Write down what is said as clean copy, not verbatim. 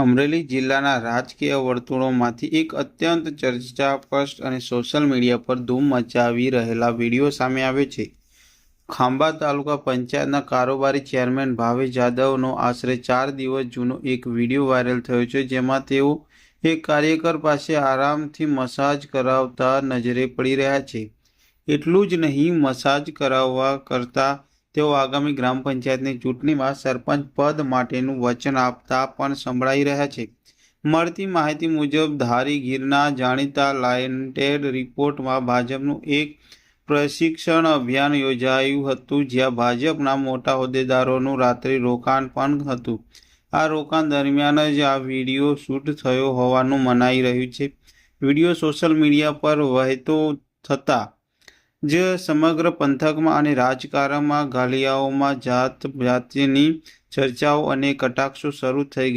અમરેલી જિલ્લાના રાજકીય વર્તુળોમાંથી એક અત્યંત ચર્ચાસ્પદ અને સોશિયલ મીડિયા પર ધૂમ મચાવી રહેલા વિડીયો સામે આવ્યો છે. ખાંભા તાલુકા પંચાયતના કારોબારી ચેરમેન ભાવેશ જાદવનો આશરે 4 દિવસ જૂનો એક વિડીયો વાયરલ થયો છે, જેમાં તેઓ એક કાર્યકર પાસે આરામથી મસાજ કરાવતા નજરે પડી રહ્યા છે. એટલું જ નહીં, મસાજ કરાવવા કરતાં તેઓ આગામી ગ્રામ પંચાયતની ચૂંટણીમાં સરપંચ પદ માટેનું વચન આપતા પણ સંભળાઈ રહ્યા છે. મળતી માહિતી મુજબ ધારી ગીરના જાણીતા લાયન્ટેડ રિપોર્ટમાં ભાજપનું એક પ્રશિક્ષણ અભિયાન યોજાયું હતું, જ્યાં ભાજપના મોટા હોદ્દેદારોનું રાત્રિ રોકાણ પણ હતું. આ રોકાણ દરમિયાન જ આ વિડીયો શૂટ થયો હોવાનું મનાઈ રહ્યું છે. વિડીયો સોશિયલ મીડિયા પર વહેતો થતાં જ સમગ્ર પંથકમાં અને રાજકારણમાં ગાલિયાઓમાં જાતની ચર્ચાઓ અને કટાક્ષો શરૂ થઈ ગયા.